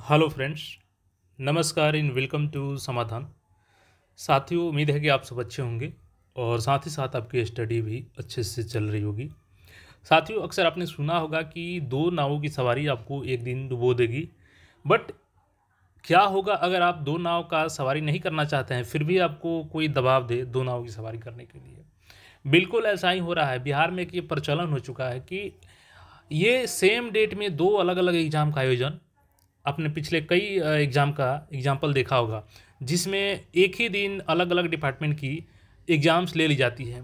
Hello friends, नमस्कार इन welcome to समाधान। साथियों, उम्मीद है कि आप सब अच्छे होंगे और साथ ही साथ आपकी स्टडी भी अच्छे से चल रही होगी। साथियों, अक्सर आपने सुना होगा कि दो नावों की सवारी आपको एक दिन डुबो देगी। बट क्या होगा अगर आप दो नाव का सवारी नहीं करना चाहते हैं, फिर भी आपको कोई दबाव दे दो नाव की सवारी करने के लिए? बिल्कुल ऐसा ही हो रहा है। बिहार में एक ये प्रचलन हो चुका है कि ये सेम डेट में दो अलग अलग एग्जाम का आयोजन, आपने पिछले कई एग्ज़ाम का एग्जाम्पल देखा होगा, जिसमें एक ही दिन अलग अलग डिपार्टमेंट की एग्ज़ाम्स ले ली जाती है।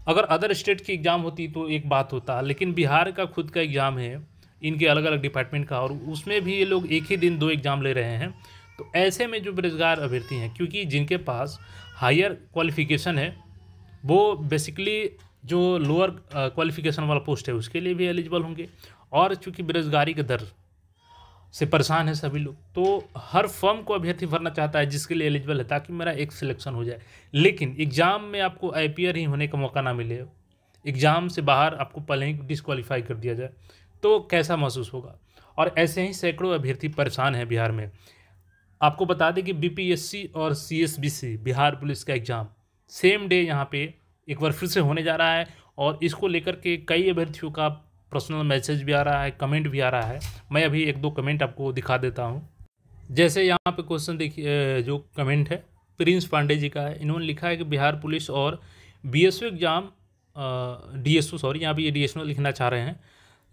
अगर अदर स्टेट की एग्ज़ाम होती तो एक बात होता, लेकिन बिहार का खुद का एग्ज़ाम है, इनके अलग अलग डिपार्टमेंट का, और उसमें भी ये लोग एक ही दिन दो एग्ज़ाम ले रहे हैं। तो ऐसे में जो बेरोजगार अभ्यर्थी हैं, क्योंकि जिनके पास हायर क्वालिफिकेशन है, वो बेसिकली जो लोअर क्वालिफिकेशन वाला पोस्ट है उसके लिए भी एलिजिबल होंगे। और चूंकि बेरोजगारी का दर से परेशान है सभी लोग, तो हर फर्म को अभ्यर्थी भरना चाहता है जिसके लिए एलिजिबल है, ताकि मेरा एक सिलेक्शन हो जाए। लेकिन एग्ज़ाम में आपको अपियर ही होने का मौका ना मिले, एग्ज़ाम से बाहर आपको पहले ही डिस्क्वालीफाई कर दिया जाए, तो कैसा महसूस होगा। और ऐसे ही सैकड़ों अभ्यर्थी परेशान हैं बिहार में। आपको बता दें कि बीपीएससी और सीएसबीसी बिहार पुलिस का एग्ज़ाम सेम डे यहाँ पे एक बार फिर से होने जा रहा है, और इसको लेकर के कई अभ्यर्थियों का पर्सनल मैसेज भी आ रहा है, कमेंट भी आ रहा है। मैं अभी एक दो कमेंट आपको दिखा देता हूँ। जैसे यहाँ पे क्वेश्चन देखिए, जो कमेंट है प्रिंस पांडे जी का है। इन्होंने लिखा है कि बिहार पुलिस और बीएसओ एग्ज़ाम, डीएसओ सॉरी, यहाँ पे ये डीएसओ लिखना चाह रहे हैं।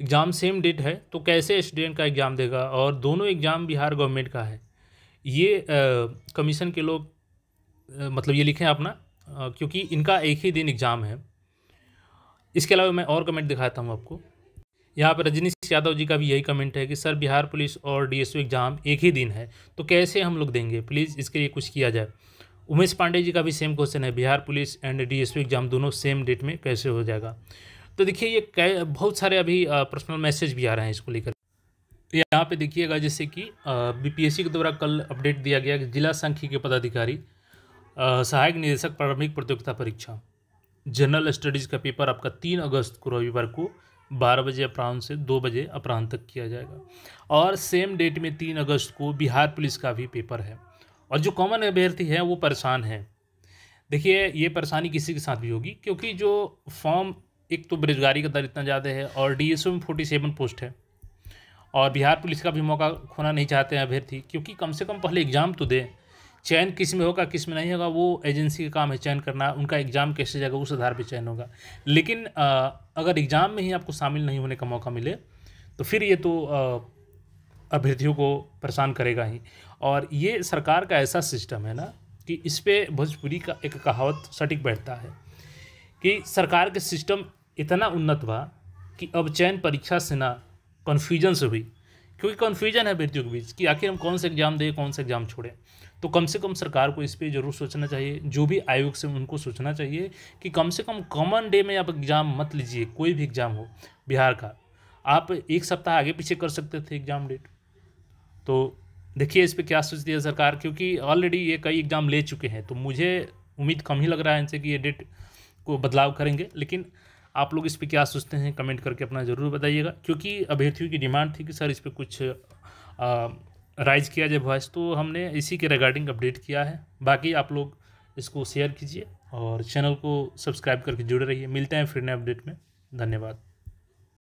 एग्ज़ाम सेम डेट है तो कैसे स्टूडेंट का एग्ज़ाम देगा, और दोनों एग्ज़ाम बिहार गवर्नमेंट का है। ये कमीशन के लोग मतलब ये लिखें अपना, क्योंकि इनका एक ही दिन एग्ज़ाम है। इसके अलावा मैं और कमेंट दिखाता हूँ आपको। यहाँ पर रजनीश यादव जी का भी यही कमेंट है कि सर बिहार पुलिस और डीएसओ एग्ज़ाम एक ही दिन है तो कैसे हम लोग देंगे, प्लीज़ इसके लिए कुछ किया जाए। उमेश पांडे जी का भी सेम क्वेश्चन है, Bihar police and DSO exam दोनों सेम डेट में कैसे हो जाएगा। तो देखिए, ये बहुत सारे अभी पर्सनल मैसेज भी आ रहे हैं इसको लेकर। यहाँ पे देखिएगा, जैसे कि बीपीएससी के द्वारा कल अपडेट दिया गया कि जिला सांख्यिकी पदाधिकारी सहायक निदेशक प्रारंभिक प्रतियोगिता परीक्षा जनरल स्टडीज़ का पेपर आपका 3 अगस्त को रविवार को 12 बजे अपराह्न से 2 बजे अपराह्न तक किया जाएगा। और सेम डेट में 3 अगस्त को बिहार पुलिस का भी पेपर है। और जो कॉमन अभ्यर्थी हैं वो परेशान हैं। देखिए, ये परेशानी किसी के साथ भी होगी, क्योंकि जो फॉर्म, एक तो बेरोजगारी का दर इतना ज़्यादा है, और डीएसओ में 47 पोस्ट है, और बिहार पुलिस का भी मौका खोना नहीं चाहते हैं अभ्यर्थी, क्योंकि कम से कम पहले एग्ज़ाम तो दें। चयन किस में होगा किस में नहीं होगा वो एजेंसी का काम है चयन करना, उनका एग्ज़ाम कैसे जाएगा उस आधार पर चयन होगा। लेकिन अगर एग्ज़ाम में ही आपको शामिल नहीं होने का मौका मिले तो फिर ये तो अभ्यर्थियों को परेशान करेगा ही। और ये सरकार का ऐसा सिस्टम है ना कि इस पर भोजपुरी का एक कहावत सटीक बैठता है कि सरकार के सिस्टम इतना उन्नत हुआ कि अब चयन परीक्षा से ना कन्फ्यूजन से हुई, क्योंकि कन्फ्यूजन है अभ्यर्थियों के बीच कि आखिर हम कौन सा एग्ज़ाम दें, कौन सा एग्ज़ाम छोड़ें। तो कम से कम सरकार को इस पे ज़रूर सोचना चाहिए, जो भी आयोग से उनको सोचना चाहिए कि कम से कम कॉमन डे में आप एग्ज़ाम मत लीजिए। कोई भी एग्ज़ाम हो बिहार का, आप एक सप्ताह आगे पीछे कर सकते थे एग्ज़ाम डेट। तो देखिए इस पर क्या सोचती है सरकार, क्योंकि ऑलरेडी ये कई एग्ज़ाम ले चुके हैं, तो मुझे उम्मीद कम ही लग रहा है इनसे कि ये डेट को बदलाव करेंगे। लेकिन आप लोग इस पर क्या सोचते हैं कमेंट करके अपना ज़रूर बताइएगा, क्योंकि अभ्यर्थियों की डिमांड थी कि सर इस पर कुछ राइज किया जाए वॉइस, तो हमने इसी के रिगार्डिंग अपडेट किया है। बाकी आप लोग इसको शेयर कीजिए और चैनल को सब्सक्राइब करके जुड़े रहिए। मिलते हैं फिर नए अपडेट में। धन्यवाद।